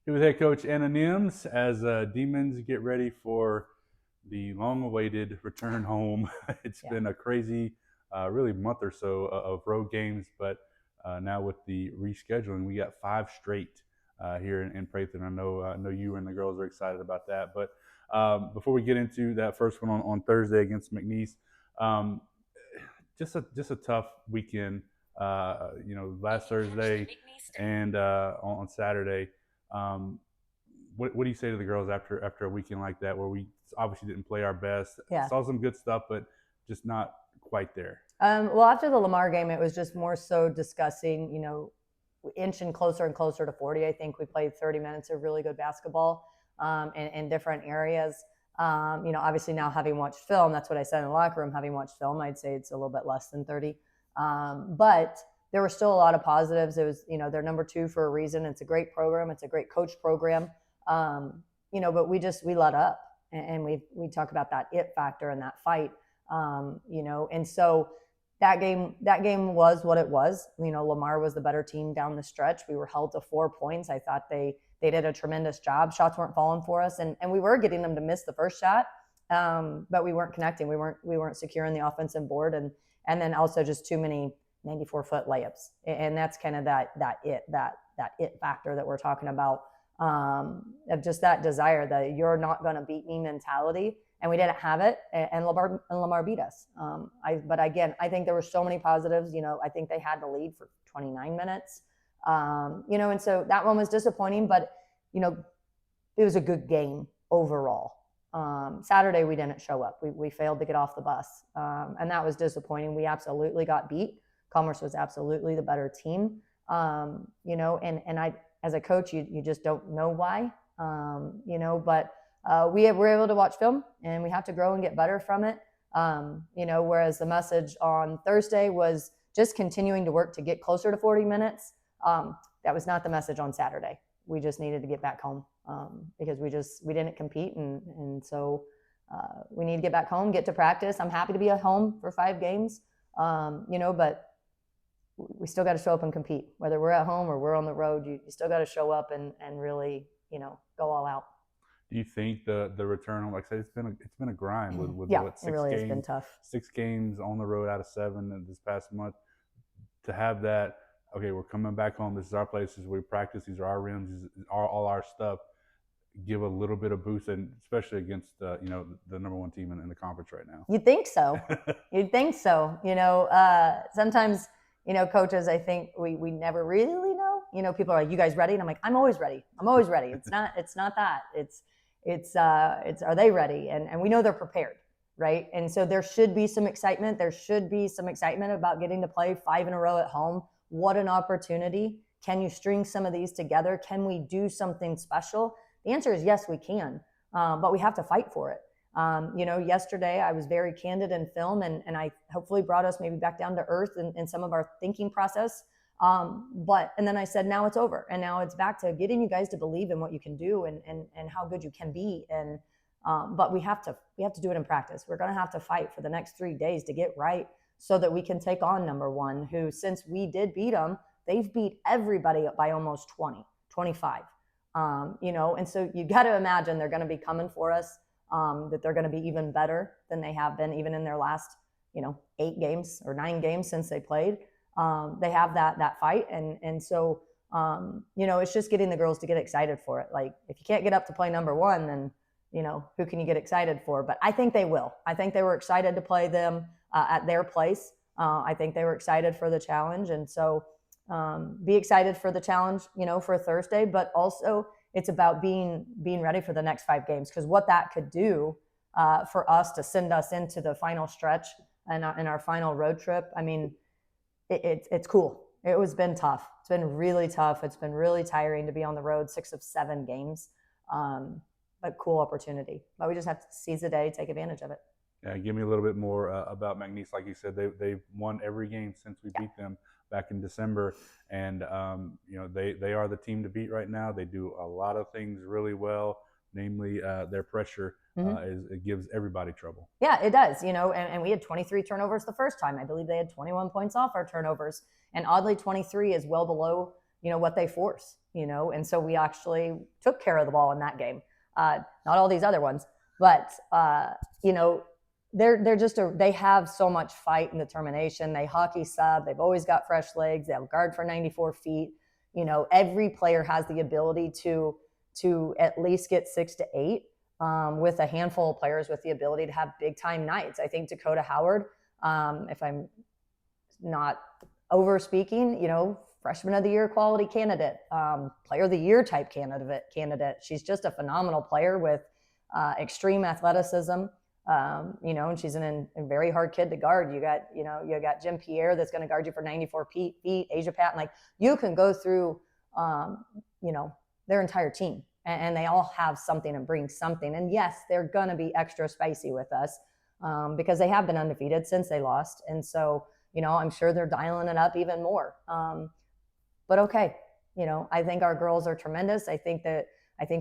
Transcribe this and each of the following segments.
Here with head coach Anna Nimz as Demons get ready for the long-awaited return home. It's Yeah. been a crazy, really month or so of road games, but now with the rescheduling, we got five straight here in Prather. I know you and the girls are excited about that. But before we get into that first one on Thursday against McNeese, um, just a tough weekend. Last Thursday and on Saturday. Um, what do you say to the girls after a weekend like that, where we obviously didn't play our best, Yeah. saw some good stuff, but just not quite there? Well, after the Lamar game, it was just more so discussing, inching closer and closer to 40. I think we played 30 minutes of really good basketball in different areas. Obviously now having watched film, that's what I said in the locker room. Having watched film, I'd say it's a little bit less than 30. But there were still a lot of positives. It was, they're number 2 for a reason. It's a great program. It's a great coach program. But we let up, and we talk about that it factor and that fight. And so that game was what it was. Lamar was the better team down the stretch. We were held to 4 points. I thought they did a tremendous job. Shots weren't falling for us, and we were getting them to miss the first shot, but we weren't connecting. We weren't securing the offensive board, and then also just too many 94-foot layups, and that's kind of that it factor that we're talking about, of just that desire that you're not going to beat me mentality. And we didn't have it, and Lamar beat us. But again, I think there were so many positives. I think they had the lead for 29 minutes. And so that one was disappointing, but it was a good game overall. Saturday we didn't show up. We failed to get off the bus, and that was disappointing. We absolutely got beat. Commerce was absolutely the better team. And I, as a coach, you just don't know why. But we were able to watch film, and we have to grow and get better from it. Whereas the message on Thursday was just continuing to work to get closer to 40 minutes. That was not the message on Saturday. We just needed to get back home because we didn't compete, and so we need to get back home, get to practice. I'm happy to be at home for 5 games, but we still got to show up and compete. Whether we're at home or we're on the road, you still got to show up and really, go all out. Do you think the return, like I said, it's been a grind with Yeah, what it really has been tough. 6 games on the road out of 7 this past month, to have that? Okay, we're coming back home. This is our place. This is where we practice. These are our rims. These are all our stuff. Give a little bit of boost, and especially against the number 1 team in the conference right now. You'd think so. You'd think so. Sometimes coaches, I think we never really know. People are like, "You guys ready?" And I'm like, "I'm always ready. I'm always ready." It's not that. It's are they ready? And we know they're prepared, right? And so there should be some excitement. There should be some excitement about getting to play 5 in a row at home. What an opportunity. Can you string some of these together? Can we do something special? The answer is yes, we can, but we have to fight for it. Yesterday I was very candid in film, and I hopefully brought us maybe back down to earth in some of our thinking process. And then I said, now it's over. And now it's back to getting you guys to believe in what you can do and how good you can be. But we have to do it in practice. We're going to have to fight for the next 3 days to get right so that we can take on number 1, who, since we did beat them, they've beat everybody by almost 20, 25. And so you got to imagine they're going to be coming for us, that they're going to be even better than they have been even in their last, 8 games or 9 games since they played. They have that fight. And so, it's just getting the girls to get excited for it. Like, if you can't get up to play number 1, then, who can you get excited for? But I think they will. I think they were excited to play them at their place. I think they were excited for the challenge. And so be excited for the challenge, for Thursday, but also it's about being ready for the next 5 games. Because what that could do for us to send us into the final stretch and our final road trip, I mean, it's cool. It has been tough. It's been really tough. It's been really tiring to be on the road 6 of 7 games. But cool opportunity. But we just have to seize the day, take advantage of it. Yeah, give me a little bit more about McNeese. Like you said, they've won every game since we beat them back in December, and they are the team to beat right now. They do a lot of things really well, namely their pressure. It gives everybody trouble. Yeah, it does. And we had 23 turnovers the first time. I believe they had 21 points off our turnovers, and oddly, 23 is well below what they force, and so we actually took care of the ball in that game. Not all these other ones, but they have so much fight and determination. They hockey sub. They've always got fresh legs. They have guard for 94 feet. Every player has the ability to at least get 6 to 8, with a handful of players with the ability to have big time nights. I think Dakota Howard, if I'm not over-speaking, freshman of the year quality candidate, player of the year type candidate. She's just a phenomenal player with extreme athleticism. And she's a very hard kid to guard. You got Jim Pierre that's going to guard you for 94 feet, Asia Patton. Like, you can go through, their entire team, and they all have something and bring something. And yes, they're going to be extra spicy with us, because they have been undefeated since they lost. And so, I'm sure they're dialing it up even more. But okay, I think our girls are tremendous. I think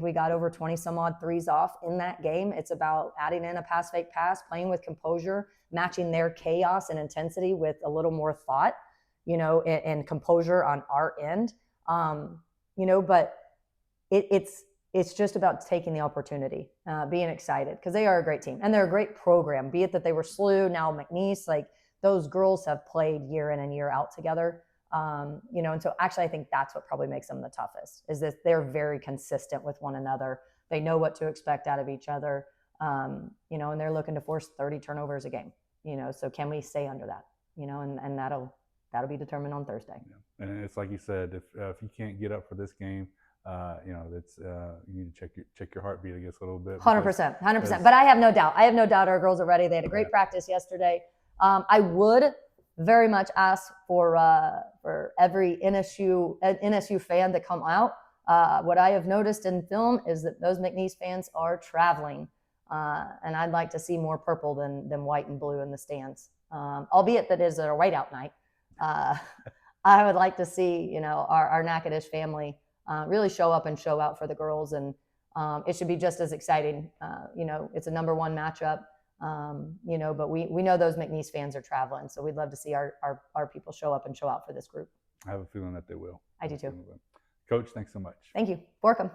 we got over 20 some odd threes off in that game. It's about adding in a pass fake pass, playing with composure, matching their chaos and intensity with a little more thought, and composure on our end. But it's just about taking the opportunity, being excited, because they are a great team and they're a great program. Be it that they were SLU, now McNeese, like, those girls have played year in and year out together. And so actually I think that's what probably makes them the toughest, is that they're very consistent with one another. They know what to expect out of each other, and they're looking to force 30 turnovers a game, so can we stay under that, and that'll be determined on Thursday. Yeah. And it's like you said, if you can't get up for this game, that's you need to check your heartbeat, I guess, a little bit. 100%. But I have no doubt our girls are ready. They had a great practice yesterday. I would very much ask for every NSU fan to come out. What I have noticed in film is that those McNeese fans are traveling, and I'd like to see more purple than white and blue in the stands. Albeit that is a whiteout night. I would like to see our Natchitoches family really show up and show out for the girls, and it should be just as exciting. It's a number one matchup. But we know those McNeese fans are traveling, so we'd love to see our people show up and show out for this group. I have a feeling that they will. I do too. Coach, thanks so much. Thank you. Borkum.